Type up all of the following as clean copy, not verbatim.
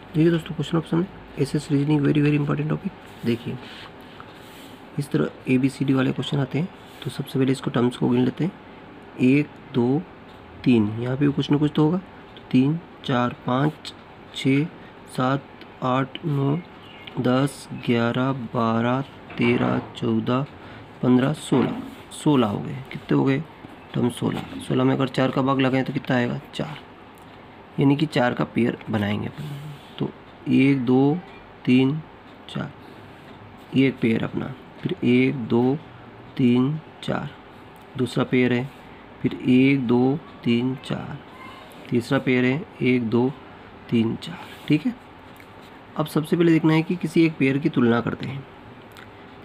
देखिए दोस्तों, question option है SS reasoning, very very important topic. देखिए इस तरह ABCD वाले क्वेश्चन आते हैं। तो सबसे पहले इसको टर्म्स को गिन लेते हैं। 1 2 3, यहाँ पे भी कुछ ना कुछ तो होगा। तो 3 4 5 6 7 8 9 10 11 12 13 14 15 16 हो गए। कितने हो गए टर्म? 16 में अगर 4 का भाग लगाएं तो कितना आएगा? 4, यानी कि 4 का पेयर बनाएंगे अपन। तो 1 2 3 4, ये एक पेयर अपना। फिर 1 2 3 4 दूसरा पेयर है। फिर 1 2 3 4 तीसरा पेयर है। 1 2 3 4, ठीक है। अब सबसे पहले देखना है कि किसी एक पेयर की तुलना करते हैं।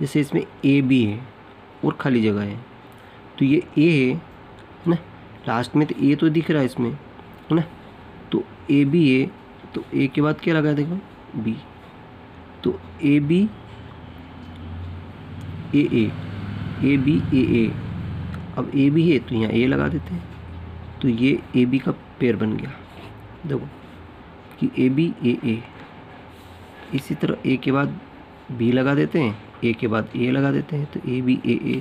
जैसे इसमें AB है और खाली जगह है, तो ये A है ना, लास्ट में तो A तो दिख रहा है इसमें, है ना। तो AB है, तो A के बाद क्या लगा है देखो? B। तो AB AA, AB AA। अब AB है तो यहाँ A लगा देते हैं, तो ये AB का पेयर बन गया। देखो कि AB AA। इसी तरह A के बाद B लगा देते हैं, A के बाद A लगा देते हैं, तो AB AA,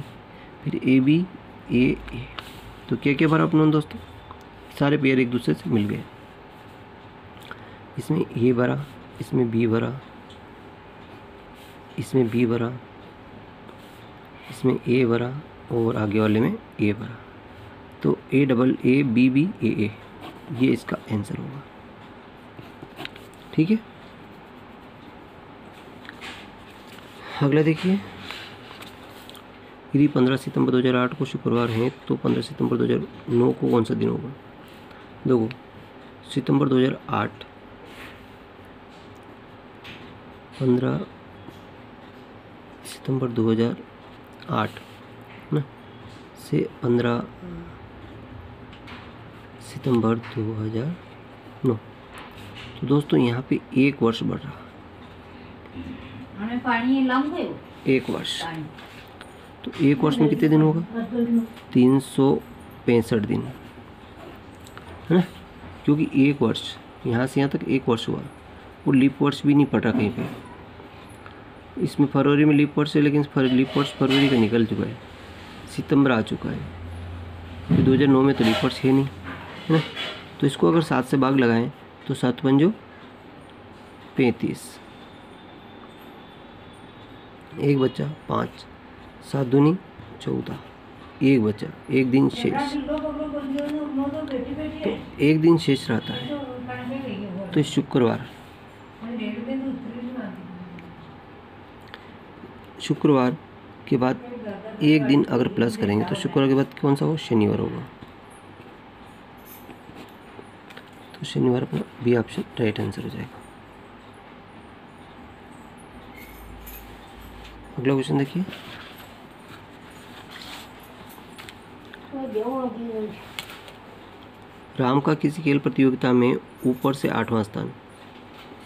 फिर AB AA। तो क्या क्या भरा अपनों दोस्तों? सारे पेयर एक दूसरे से मिल गए। इसमें A भरा, इसमें B भरा, इसमें B भरा, इसमें A भरा और आगे वाले में A भरा। तो AAABBAA, ये इसका आंसर होगा, ठीक है। अगला देखिए, यदि 15 सितंबर 2008 को शुक्रवार है तो 15 सितंबर 2009 को कौन सा दिन होगा? देखो सितंबर 2008, 15 सितंबर 2008 ना से 15 सितंबर 2009, तो दोस्तों यहाँ पे 1 वर्ष बढ़ रहा, 1 वर्ष। तो 1 वर्ष में कितने दिन होगा? 365 दिन, है ना। क्योंकि 1 वर्ष यहाँ से यहाँ तक 1 वर्ष हुआ, और लीप वर्ष भी नहीं पड़ा कहीं पे। इसमें फरवरी में लीप वर्ष है, लेकिन लीप वर्ष फरवरी का निकल चुका है, सितंबर आ चुका है। तो 2009 में तो लीप वर्ष है नहीं, है ना। तो इसको अगर 7 से भाग लगाएं तो 7 पंजो 35, 1 बच्चा 5, 7 दूनी 14, 1 बच्चा, 1 दिन शेष। तो 1 दिन शेष रहता है, तो शुक्रवार के बाद 1 दिन अगर प्लस करेंगे तो शुक्रवार के बाद कौन सा होगा? शनिवार होगा। तो शनिवार अपना बी ऑप्शन राइट आंसर हो जाएगा। अगला क्वेश्चन देखिए, राम का किसी खेल प्रतियोगिता में ऊपर से 8वां स्थान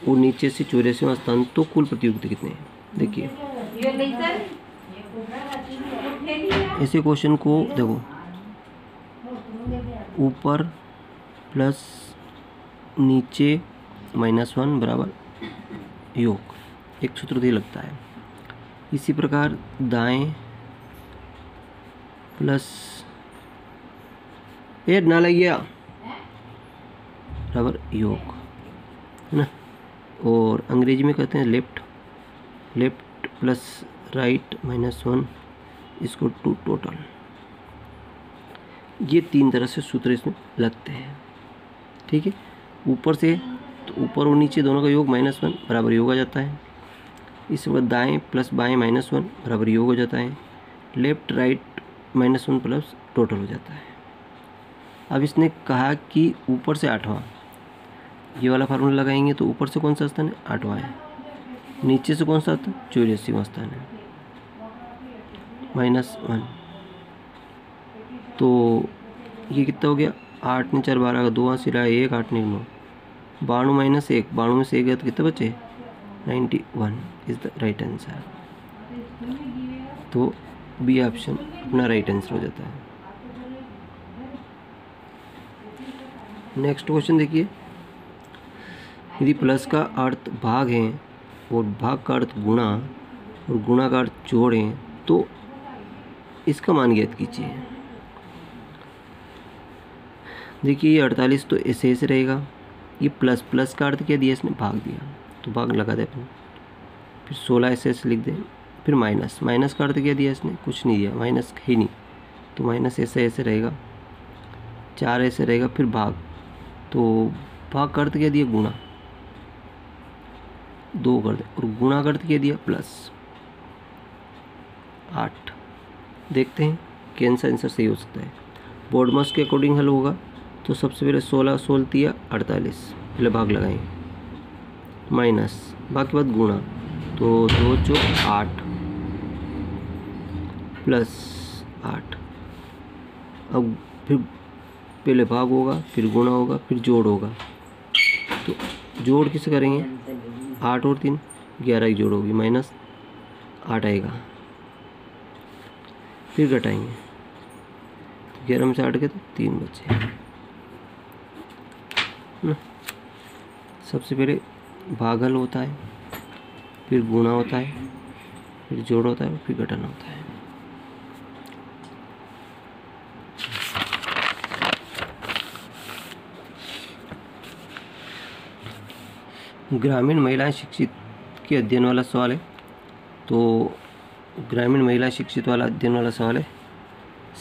और नीचे से 84वां स्थान, तो कुल प्रतियोगिता कितने हैं? देखिए ऐसे क्वेश्चन को देखो, ऊपर प्लस नीचे -1 बराबर योग, एक सूत्र दिया लगता है। इसी प्रकार दाएं प्लस ना लग गया बराबर योग, है ना। और अंग्रेजी में कहते हैं लेफ्ट प्लस राइट -1 इसको टू टोटल। ये 3 तरह से सूत्र इसमें लगते हैं, ठीक है। ऊपर से तो ऊपर और नीचे दोनों का योग -1 बराबर योग आ जाता है। इसके बाद दाएं प्लस बाएं -1 बराबर योग हो जाता है। लेफ्ट राइट -1 प्लस टोटल हो जाता है। अब इसने कहा कि ऊपर से 8वां, ये वाला फार्मूला लगाएंगे तो ऊपर से कौन सा स्थान है? 8वां है। नीचे से कौन सा आता है? 84वां स्थान है, -1। तो ये कितना हो गया? 8 ने 4 12 का 2 हाथ सिलाया 1, 8 ने 9, 92 - 1, 92 में से 1 गया तो कितने बचे? 91 इज द राइट आंसर। तो बी ऑप्शन अपना राइट आंसर हो जाता है। नेक्स्ट क्वेश्चन देखिए, यदि प्लस का अर्थ भाग है और भाग का अर्थ गुणा और गुणा का अर्थ जोड़ है तो इसका मान ज्ञात कीजिए। देखिए ये 48 तो ऐसे ऐसे रहेगा, ये प्लस प्लस का अर्थ क्या दिया इसने, भाग दिया, तो भाग लगा दे अपन। फिर 16 ऐसे ऐसे लिख दें। फिर माइनस, माइनस का अर्थ क्या दिया इसने, कुछ नहीं दिया, माइनस ही नहीं, तो माइनस ऐसे ऐसे रहेगा, 4 ऐसे रहेगा। फिर भाग, तो भाग का अर्थ क्या दिया, गुणा, 2 कर दे, और गुणा का अर्थ क्या दिया, प्लस 8। देखते हैं कौन सा आंसर सही हो सकता है। बोर्ड मास के अकॉर्डिंग हल होगा तो सबसे पहले 16 16 48, पहले भाग लगाएंगे, माइनस भाग के बाद गुणा, तो 2 चौक 8 प्लस 8। अब फिर पहले भाग होगा, फिर गुणा होगा, फिर जोड़ होगा, तो जोड़ किसे करेंगे, 8 और 3 11 की जोड़ होगी, माइनस 8 आएगा। फिर घटाएंगे, 11 में से 8 के तो 3 बचे ना। सबसे पहले भागल होता है, फिर गुणा होता है, फिर जोड़ होता है, फिर घटाना होता है। ग्रामीण महिलाएं शिक्षित के अध्ययन वाला सवाल है, तो ग्रामीण महिला शिक्षित वाला अध्ययन वाला सवाल है।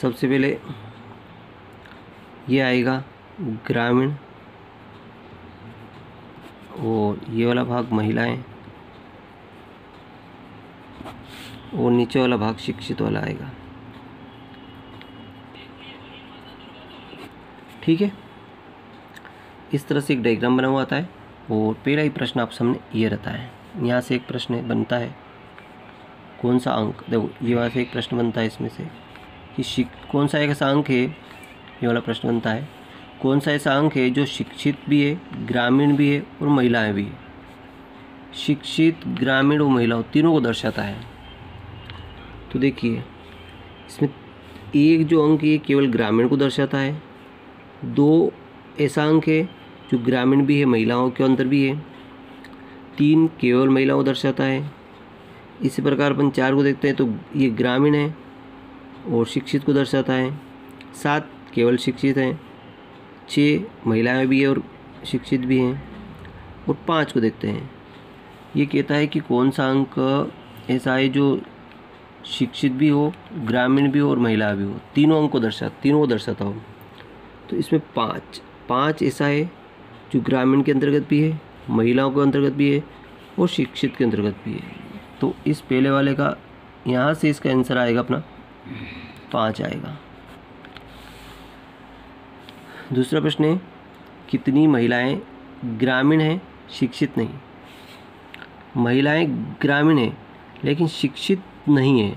सबसे पहले ये आएगा ग्रामीण, और ये वाला भाग महिलाएं, और नीचे वाला भाग शिक्षित वाला आएगा। ठीक है, इस तरह से एक डायग्राम बना हुआ आता है, और पहला ही प्रश्न आप सामने ये रहता है। यहाँ से एक प्रश्न बनता है, कौन सा अंक, देखो ये वाला से एक प्रश्न बनता है इसमें से कि कौन सा एक ऐसा अंक है, ये वाला प्रश्न बनता है, कौन सा ऐसा अंक है जो शिक्षित भी है, ग्रामीण भी है और महिलाएं भी है। शिक्षित, ग्रामीण और महिलाओं तीनों को दर्शाता है। तो देखिए इसमें एक जो अंक है केवल ग्रामीण को दर्शाता है, 2 ऐसा अंक है जो ग्रामीण भी है, महिलाओं के अंदर भी है, 3 केवल महिलाओं को दर्शाता है। इसी प्रकार अपन 4 को देखते हैं तो ये ग्रामीण है और शिक्षित को दर्शाता है, 7 केवल शिक्षित हैं, 6 महिलाएं भी है और शिक्षित भी हैं, और 5 को देखते हैं। ये कहता है कि कौन सा अंक ऐसा है जो शिक्षित भी हो, ग्रामीण भी हो और महिला भी हो, तीनों को दर्शाता हो। तो इसमें 5 ऐसा है जो ग्रामीण के अंतर्गत भी है, महिलाओं के अंतर्गत भी है और शिक्षित के अंतर्गत भी है। तो इस पहले वाले का यहाँ से इसका आंसर आएगा अपना 5 आएगा। दूसरा प्रश्न है, कितनी महिलाएं ग्रामीण हैं, शिक्षित नहीं। महिलाएं ग्रामीण हैं लेकिन शिक्षित नहीं है,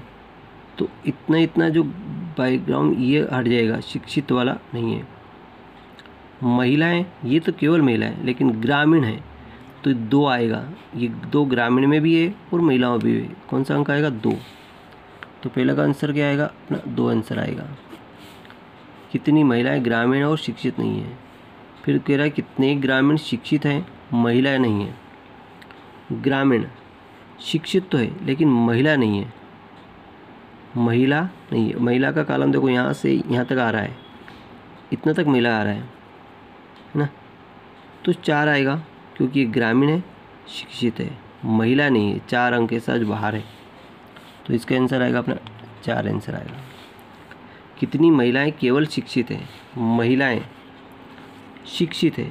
तो इतना जो बैकग्राउंड ये हट जाएगा, शिक्षित वाला नहीं है। महिलाएं, ये तो केवल महिलाएं लेकिन ग्रामीण है, तो 2 आएगा, ये 2 ग्रामीण में भी है और महिलाओं में भी है। कौन सा अंक आएगा, 2। तो पहला का आंसर क्या आएगा अपना, 2 आंसर आएगा। कितनी महिलाएं ग्रामीण और शिक्षित नहीं है। फिर कह रहा है कितने ग्रामीण शिक्षित हैं, महिलाएं नहीं है। ग्रामीण शिक्षित तो है लेकिन महिला नहीं है, महिला नहीं है। महिला का कॉलम देखो यहाँ से यहाँ तक आ रहा है, इतना तक महिला आ रहा है ना, तो 4 आएगा क्योंकि ग्रामीण है, शिक्षित है, महिला नहीं है, 4 अंक के साथ बाहर है, तो इसका आंसर आएगा अपना 4 आंसर आएगा। कितनी महिलाएं केवल शिक्षित हैं, महिलाएं शिक्षित है,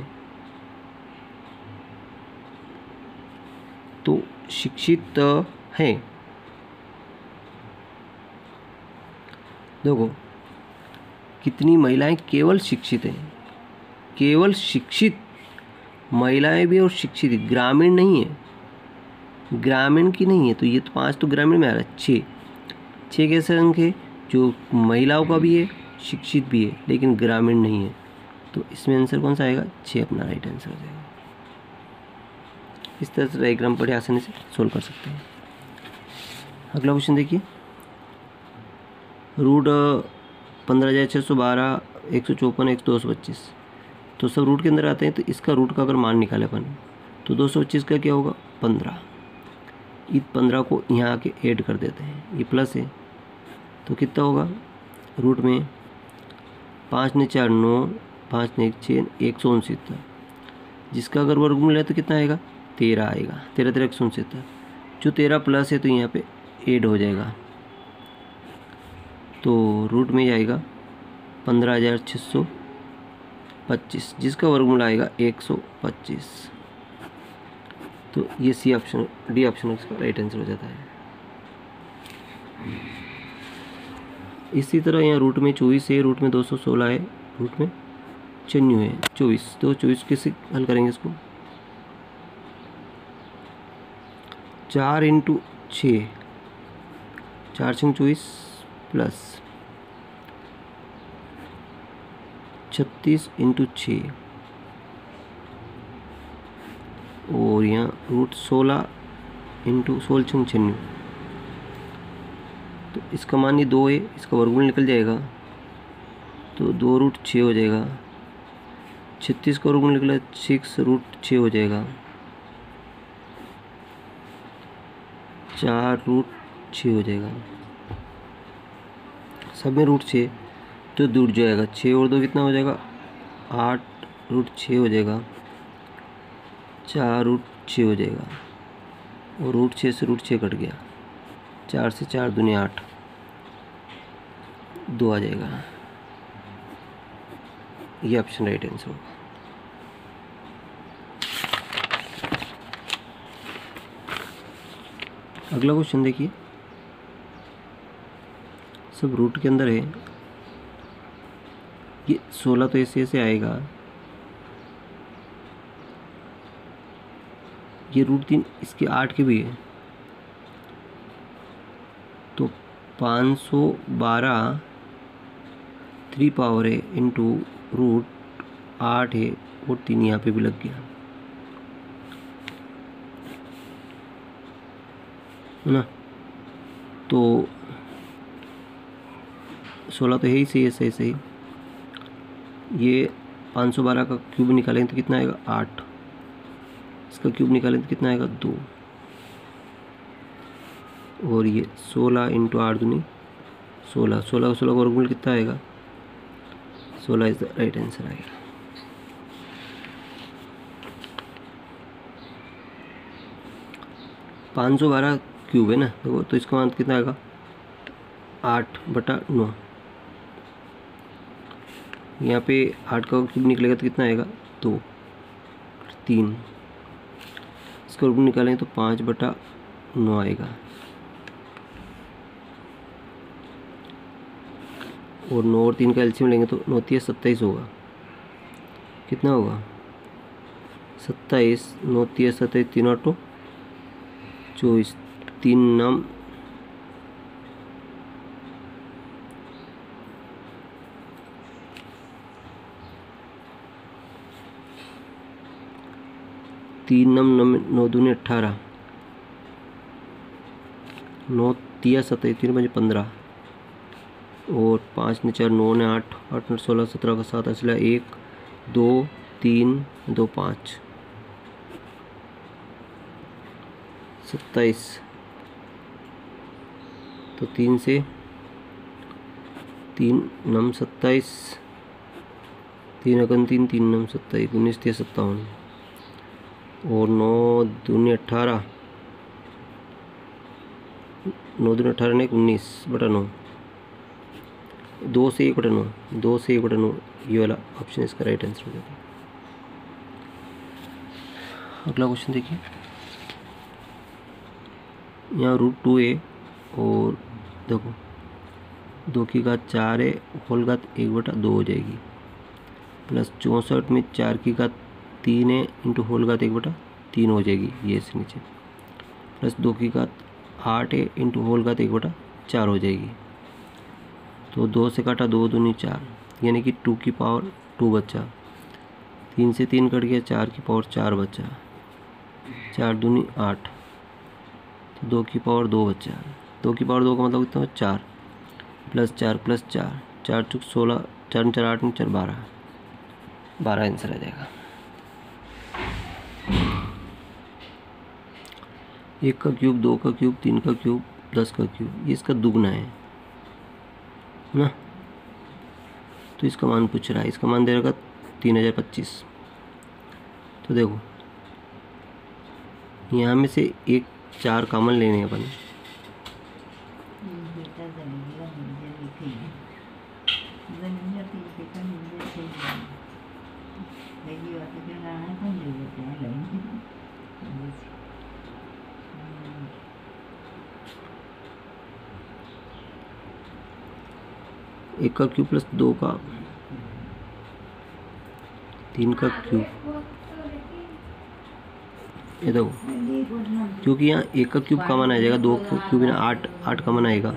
तो शिक्षित हैं। देखो कितनी महिलाएं केवल शिक्षित हैं, केवल शिक्षित महिलाएं भी और शिक्षित, ग्रामीण नहीं है, ग्रामीण की नहीं है, तो ये तो 5 तो ग्रामीण में आ रहा है। 6 कैसे अंक है जो महिलाओं का भी है, शिक्षित भी है लेकिन ग्रामीण नहीं है, तो इसमें आंसर कौन सा आएगा, 6 अपना राइट आंसर हो जाएगा। इस तरह से डायग्राम बड़े आसानी से सोल्व कर सकते हैं। अगला क्वेश्चन देखिए, रूट 15,612, 154, 225, तो सब रूट के अंदर आते हैं, तो इसका रूट का अगर मान निकाले अपन तो 225 का क्या होगा 15। इस 15 को यहाँ आके ऐड कर देते हैं, ये प्लस है तो कितना होगा रूट में 5 ने 4 9, 5 ने 1 6, 169, जिसका अगर वर्गमूल है तो कितना आएगा 13 आएगा। 13 13 169, जो 13 प्लस है तो यहाँ पे ऐड हो जाएगा, तो रूट में जाएगा 15,625, जिसका वर्गमूल आएगा 125। तो ये सी ऑप्शन डी ऑप्शन इसका राइट आंसर हो जाता है। इसी तरह यहाँ रूट में 24 है, रूट में 216 है, रूट में 96 है, 24। तो 24 कैसे हल करेंगे इसको 4 इंटू 6, 4 6 24 प्लस 36 इंटू 6 और यहाँ रूट 16 इंटू 16 6 96, तो इसका मान ये 2 है, इसका वर्गमूल निकल जाएगा तो 2 रूट 6 हो जाएगा। 36 का वर्गमूल निकला 6 रूट 6 हो जाएगा, 4 रूट 6 हो जाएगा, सब में रूट 6 तो दूर जाएगा। 6 और 2 कितना हो जाएगा 8 रूट 6 हो जाएगा, 4 रूट 6 हो जाएगा और रूट 6 से रूट 6 कट गया, 4 से 4 दूनी 8, 2 आ जाएगा। ये ऑप्शन राइट आंसर होगा। अगला क्वेश्चन देखिए, सब रूट के अंदर है, ये 16 तो ऐसे ऐसे आएगा, ये रूट 3 इसके 8 के भी है, तो 512 3 पावर है इंटू रूट 8 है और 3 यहाँ पे भी लग गया है ना। तो 16 तो है ही सही है, सही सही। ये 512 का क्यूब निकालेंगे तो कितना आएगा 8, इसका क्यूब निकालें तो कितना आएगा 2, और ये 16 इंटू 8 दूनी 16, 16 का वर्गमूल कितना आएगा 16 इज द राइट आंसर आएगा। पाँच सौ 12 क्यूब है ना, तो इसका मान कितना आएगा 8/9। यहाँ पे 8 का क्यूब निकलेगा तो कितना आएगा 2 3, इसका वर्गमूल निकालेंगे तो 5/9 आएगा, और 9 और 3 का एलसीएम लेंगे तो 9 3 27 होगा, कितना होगा 27, 9 3 27, 3 8 24, 3 9 3 9 9 दूनी 18, 9 3 27, 3 5 15, और 5 ने 4 9 ने 8, 8 ने 16 17 का 7 असला 1 2 3 2 5 27, तो 3 से 3 9 27, 3 अगन 3 3 9 27, 19 3 57, और 9 दूनी 18, 9 दूनी 18 ने 19/9, 2 से 1/9, 2 से 1/9, ये वाला ऑप्शन इसका राइट आंसर हो जाता है। अगला क्वेश्चन देखिए, यहाँ रूट 2 है और देखो 2 की घात 4 है, होल घात 1/2 हो जाएगी, प्लस 64 में 4 की घात 3 है इंटू होल घात 1/3 हो जाएगी, ये से नीचे, प्लस 2 की घात 8 है इंटू होल घात 1/4 हो जाएगी, तो 2 से काटा 2 दूनी 4, यानी कि 2 की पावर 2 बचा, 3 से 3 कट गया, 4 की पावर 4 बचा, 4 दूनी 8, तो 2 की पावर 2 बचा, 2 की पावर 2 का मतलब कितना 4, प्लस 4 प्लस 4, 4 चुक 16, 4 4 8 4 12 आंसर आ जाएगा। 1 का क्यूब, 2 का क्यूब, 3 का क्यूब, 10 का क्यूब, ये इसका दुगना है ना। तो इसका मान पूछ रहा है, इसका मान दे रखा 3025। तो देखो यहाँ में से एक 4 कॉमन लेने हैं अपन। एक का क्यूब प्लस 2 का 3 का क्यूब, ये देखो क्योंकि यहाँ 1 का क्यूब कॉमन आ जाएगा, 2 का क्यूब ना 8 कॉमन आएगा।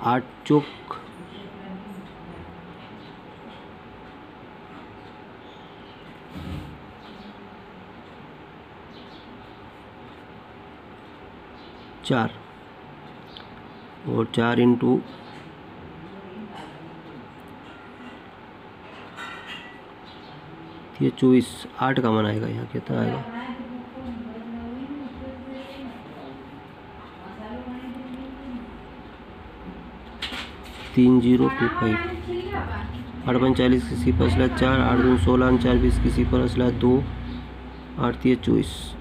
8 चौक 4 और 4 इंटू ये 24, 8 कॉमन आएगा। यहाँ कितना आएगा? 3025। 8 5 40 किसी पर असला 4, 8 2 16, 4 20 किसी पर असला 2, 8 3 24।